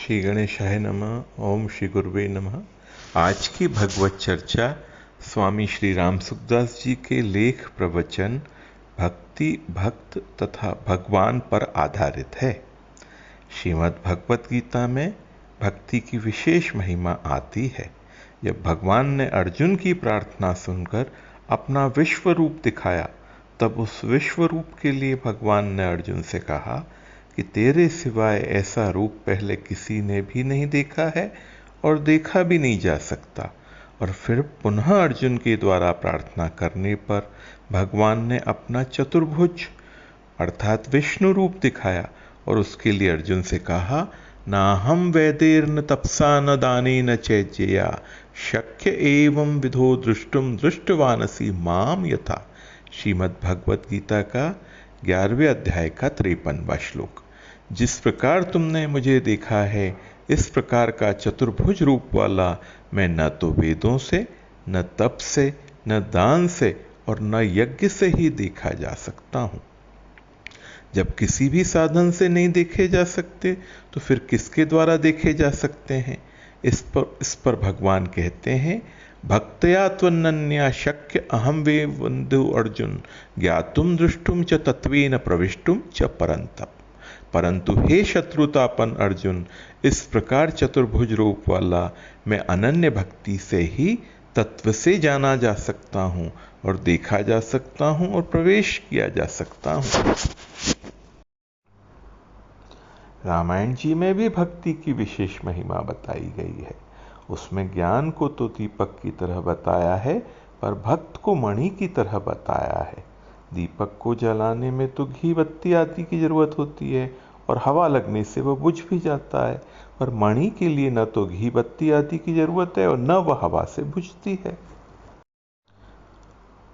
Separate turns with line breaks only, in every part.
श्री गणेशाय नमः। ओम श्री गुरुवे नमः। आज की भगवत चर्चा स्वामी श्री राम सुखदास जी के लेख प्रवचन भक्ति, भक्त तथा भगवान पर आधारित है। श्रीमद् भगवत गीता में भक्ति की विशेष महिमा आती है। जब भगवान ने अर्जुन की प्रार्थना सुनकर अपना विश्व रूप दिखाया, तब उस विश्व रूप के लिए भगवान ने अर्जुन से कहा कि तेरे सिवाय ऐसा रूप पहले किसी ने भी नहीं देखा है और देखा भी नहीं जा सकता। और फिर पुनः अर्जुन के द्वारा प्रार्थना करने पर भगवान ने अपना चतुर्भुज अर्थात विष्णु रूप दिखाया और उसके लिए अर्जुन से कहा, ना हम वैदेर्न तपसा न दाने न चैज्यया शक्य एवं विधो दृष्टुम दृष्टवानसी माम यथा। श्रीमद् भगवत गीता का 11वें अध्याय का 53वां श्लोक। जिस प्रकार तुमने मुझे देखा है, इस प्रकार का चतुर्भुज रूप वाला मैं न तो वेदों से, न तप से, न दान से और न यज्ञ से ही देखा जा सकता हूं। जब किसी भी साधन से नहीं देखे जा सकते, तो फिर किसके द्वारा देखे जा सकते हैं? इस पर भगवान कहते हैं, भक्तया त्वनन्या शक्य अहम वे बंधु अर्जुन ज्ञातुम दृष्टुम च तत्वेन प्रविष्टुम च परंतप। परंतु हे शत्रुतापन अर्जुन, इस प्रकार चतुर्भुज रूप वाला मैं अनन्य भक्ति से ही तत्व से जाना जा सकता हूं और देखा जा सकता हूं और प्रवेश किया जा सकता हूं। रामायण जी में भी भक्ति की विशेष महिमा बताई गई है। उसमें ज्ञान को तो दीपक की तरह बताया है, पर भक्त को मणि की तरह बताया है। दीपक को जलाने में तो घी बत्ती आदि की जरूरत होती है और हवा लगने से वह बुझ भी जाता है, पर मणि के लिए न तो घी बत्ती आदि की जरूरत है और न वह हवा से बुझती है।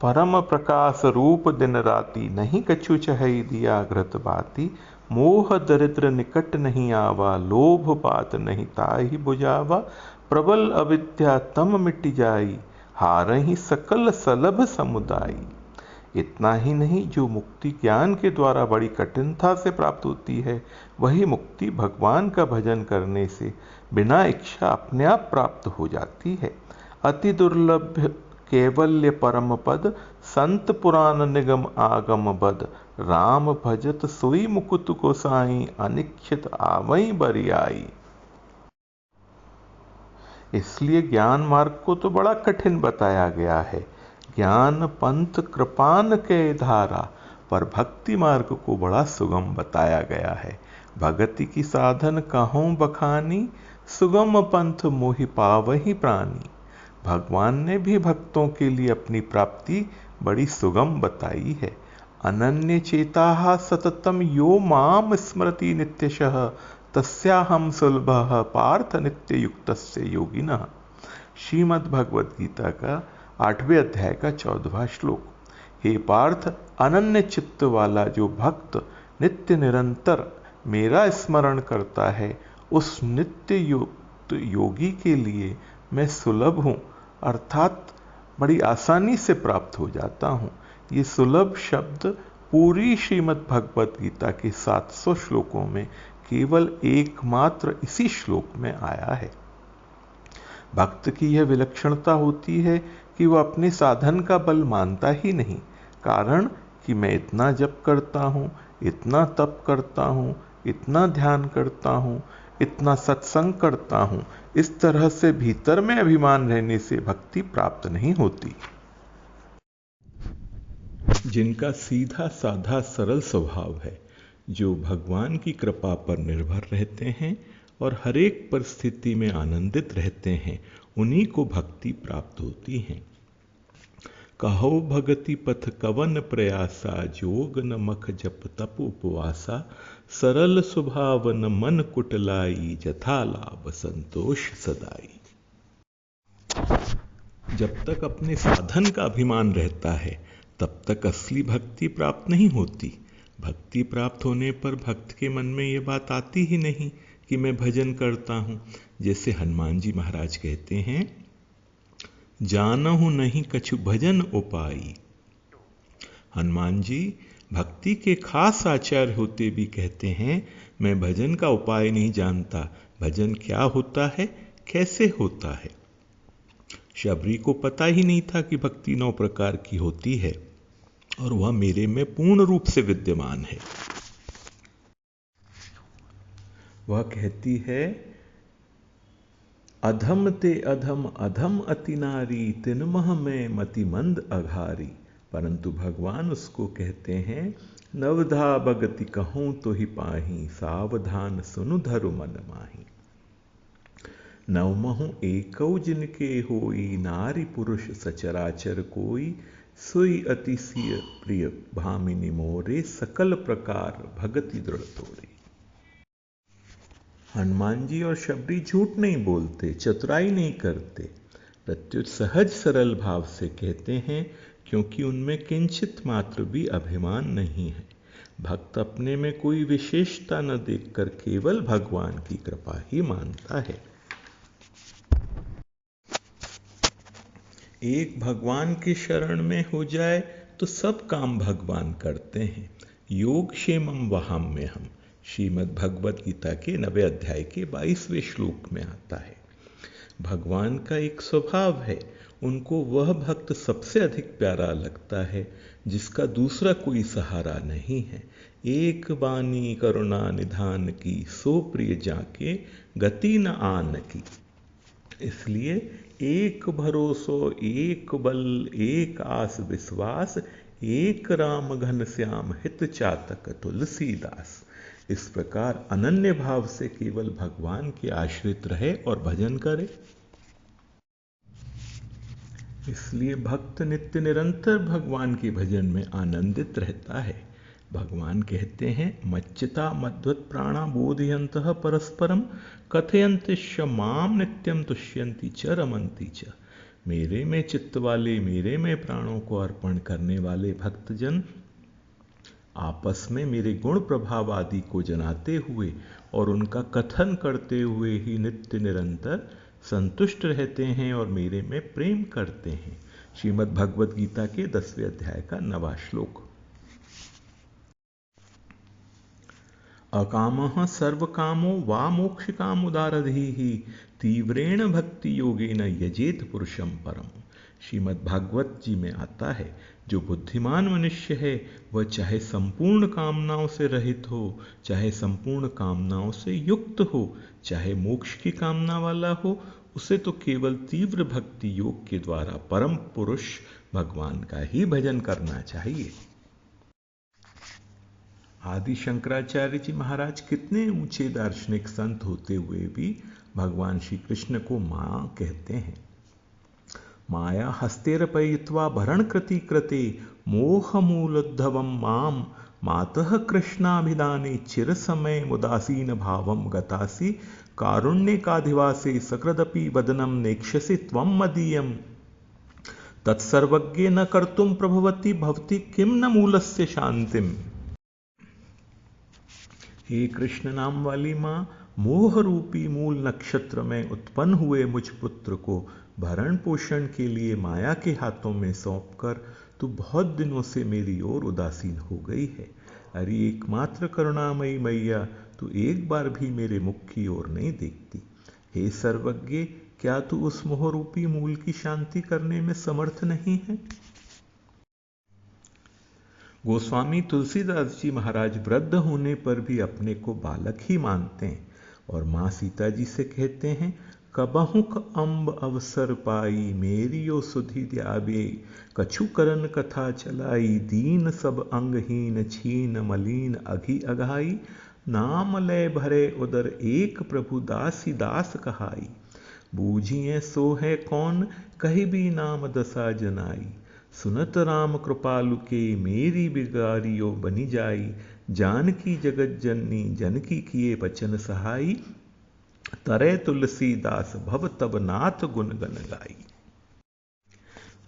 परम प्रकाश रूप दिन राति नहीं कछु चहई दिया घृत बाती। मोह दरिद्र निकट नहीं आवा, लोभ बात नहीं ताहि बुझावा। प्रबल अविद्या तम मिट जाई, हारहि सकल सलभ समुदाई। इतना ही नहीं, जो मुक्ति ज्ञान के द्वारा बड़ी कठिनता से प्राप्त होती है, वही मुक्ति भगवान का भजन करने से बिना इच्छा अपने आप प्राप्त हो जाती है। अति दुर्लभ कैवल्य परम पद, संत पुराण निगम आगम बद। राम भजत सोई मुकुत को साई, अनिच्छित आवई बरियाई। इसलिए ज्ञान मार्ग को तो बड़ा कठिन बताया गया है, ज्ञान पंथ कृपान के धारा, पर भक्ति मार्ग को बड़ा सुगम बताया गया है। भगति की साधन कहूं बखानी, सुगम पंथ मोहि पावहि प्राणी। भगवान ने भी भक्तों के लिए अपनी प्राप्ति बड़ी सुगम बताई है। अनन्य चेताः सततम यो माम स्मरति नित्यशः, तस्याहम सुलभः पार्थ नित्य युक्तस्य योगिनः। श्रीमद् भगवत गीता का 8वें अध्याय का 14वां श्लोक। हे पार्थ, अनन्य चित्त वाला जो भक्त नित्य निरंतर मेरा स्मरण करता है, उस नित्य युक्त योगी के लिए मैं सुलभ हूं, अर्थात बड़ी आसानी से प्राप्त हो जाता हूं। ये सुलभ शब्द पूरी श्रीमद् भगवत गीता के 700 श्लोकों में केवल एकमात्र इसी श्लोक में आया है। भक्त की यह विलक्षणता होती है कि वह अपने साधन का बल मानता ही नहीं। कारण कि मैं इतना जप करता हूँ, इतना तप करता हूँ, इतना ध्यान करता हूँ, इतना सत्संग करता हूँ, इस तरह से भीतर में अभिमान रहने से भक्ति प्राप्त नहीं होती। जिनका सीधा साधा सरल स्वभाव है, जो भगवान की कृपा पर निर्भर रहते हैं और हर एक परिस्थिति में आनंदित रहते हैं, उन्हीं को भक्ति प्राप्त होती है। कहो भगति पथ कवन प्रयासा, जोग न मख जप तप उपवासा। सरल स्वभाव न मन कुटलाई, जथा लाभ संतोष सदाई। जब तक अपने साधन का अभिमान रहता है, तब तक असली भक्ति प्राप्त नहीं होती। भक्ति प्राप्त होने पर भक्त के मन में ये बात आती ही नहीं कि मैं भजन करता हूं। जैसे हनुमान जी महाराज कहते हैं, जानहु नहीं कछु भजन उपाई। हनुमान जी भक्ति के खास आचार्य होते भी कहते हैं, मैं भजन का उपाय नहीं जानता, भजन क्या होता है, कैसे होता है। शबरी को पता ही नहीं था कि भक्ति 9 प्रकार की होती है और वह मेरे में पूर्ण रूप से विद्यमान है। वह कहती है, अधम ते अधम अधम अति नारी, तिनमह में मति मंद अघारी। परंतु भगवान उसको कहते हैं, नवधा भगति कहूं तो ही पाही, सावधान सुनु धरु मन माही। नवमहु एकौ जिनके होई, नारी पुरुष सचराचर कोई, सोई अति सिय प्रिय भामिनी मोरे, सकल प्रकार भगति दृढ़ तोरे। हनुमान जी और शबरी झूठ नहीं बोलते, चतुराई नहीं करते, प्रत्युत सहज सरल भाव से कहते हैं, क्योंकि उनमें किंचित मात्र भी अभिमान नहीं है। भक्त अपने में कोई विशेषता न देखकर केवल भगवान की कृपा ही मानता है। एक भगवान की शरण में हो जाए तो सब काम भगवान करते हैं। योग क्षेमम वहाम्यहम् श्रीमद् भगवत गीता के 9वें अध्याय के 22वें श्लोक में आता है। भगवान का एक स्वभाव है, उनको वह भक्त सबसे अधिक प्यारा लगता है जिसका दूसरा कोई सहारा नहीं है। एक बानी करुणा निधान की, सो प्रिय जाके गति न आन की। इसलिए एक भरोसो एक बल एक आस विश्वास, एक राम घन श्याम हित चातक तुलसीदास। इस प्रकार अनन्य भाव से केवल भगवान के आश्रित रहे और भजन करे। इसलिए भक्त नित्य निरंतर भगवान के भजन में आनंदित रहता है। भगवान कहते हैं, मच्चिता मध्वत प्राणा बोधयन्तः परस्परम, कथयन्तिश्च माम नित्यम तुष्यन्ति च रमन्ति च। मेरे में चित्त वाले, मेरे में प्राणों को अर्पण करने वाले भक्तजन आपस में मेरे गुण प्रभाव आदि को जनाते हुए और उनका कथन करते हुए ही नित्य निरंतर संतुष्ट रहते हैं और मेरे में प्रेम करते हैं। श्रीमद् भगवत गीता के 10वें अध्याय का 9वां श्लोक। अकामः सर्वकामो वा मोक्षकामुदारधीहि, तीव्रेण भक्ति योगेन यजेत पुरुषं परम। श्रीमद् भागवत जी में आता है, जो बुद्धिमान मनुष्य है वह चाहे संपूर्ण कामनाओं से रहित हो, चाहे संपूर्ण कामनाओं से युक्त हो, चाहे मोक्ष की कामना वाला हो, उसे तो केवल तीव्र भक्ति योग के द्वारा परम पुरुष भगवान का ही भजन करना चाहिए। आदि शंकराचार्य जी महाराज कितने ऊंचे दार्शनिक संत होते हुए भी भगवान श्री कृष्ण को मां कहते हैं। माया हस्तेरपयित्वा भरण कृति कृते, मोह मूलोद्धवम माम मातः कृष्णाभिधाने, चिर समय मुदासीन भावम गतासी, कारुण्य काधिवासे सकृदपि वदनम नेक्षसि त्वं मदीयम, तत्सर्वज्ञ न कर्तुम प्रभवति भवति किम न मूलस्य शांतिम। हे कृष्ण नाम वाली मां, मोह रूपी मूल नक्षत्र में उत्पन्न हुए मुझ पुत्र को भरण पोषण के लिए माया के हाथों में सौंपकर तू बहुत दिनों से मेरी ओर उदासीन हो गई है। अरे एकमात्र करुणामयी मैया, तू एक बार भी मेरे मुख की ओर नहीं देखती। हे सर्वज्ञ, क्या तू उस मोह रूपी मूल की शांति करने में समर्थ नहीं है? गोस्वामी तुलसीदास जी महाराज वृद्ध होने पर भी अपने को बालक ही मानते हैं और माँ सीता जी से कहते हैं, कबहुक अम्ब अवसर पाई, मेरियो सुधि द्याबे, कछु करन कथा चलाई, दीन सब अंगहीन छीन मलीन अघि अघाई, नाम लय भरे उदर एक प्रभु दासी दास कहाई, बूझिए सो है कौन कही भी नाम दशा जनाई, सुनत राम कृपालु के मेरी बिगारियो बनी जाई, जानकी जगत जननी जनकी किए बचन सहाई, तरे तुलसीदास भव तब नाथ गुण गन गाई।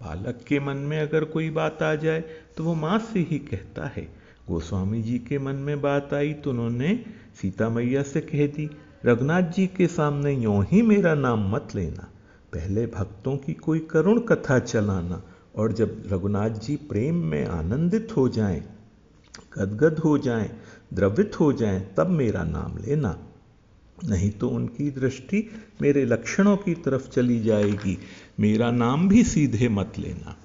बालक के मन में अगर कोई बात आ जाए तो वो माँ से ही कहता है। गोस्वामी जी के मन में बात आई तो उन्होंने सीता मैया से कह दी, रघुनाथ जी के सामने यूं ही मेरा नाम मत लेना, पहले भक्तों की कोई करुण कथा चलाना, और जब रघुनाथ जी प्रेम में आनंदित हो जाएं गदगद हो जाएं, द्रवित हो जाएं, तब मेरा नाम लेना, नहीं तो उनकी दृष्टि मेरे लक्षणों की तरफ चली जाएगी, मेरा नाम भी सीधे मत लेना।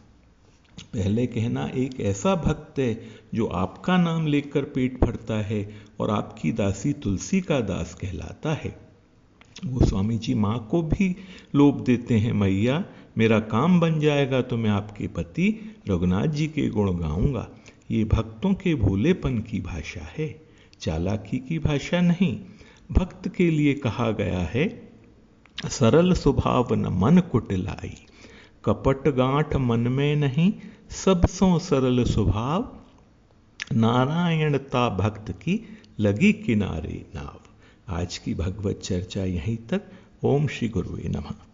पहले कहना, एक ऐसा भक्त है जो आपका नाम लेकर पेट भरता है और आपकी दासी तुलसी का दास कहलाता है। वो स्वामी जी माँ को भी लोभ देते हैं, मैया मेरा काम बन जाएगा तो मैं आपके पति रघुनाथ जी के गुण गाऊंगा। ये भक्तों के भोलेपन की भाषा है, चालाकी की भाषा नहीं। भक्त के लिए कहा गया है, सरल स्वभाव न मन कुटिलाई, कपट गांठ मन में नहीं, सबसों सरल स्वभाव, नारायणता भक्त की लगी किनारे नाव। आज की भगवत चर्चा यहीं तक। ओम श्री गुरुवे नमः।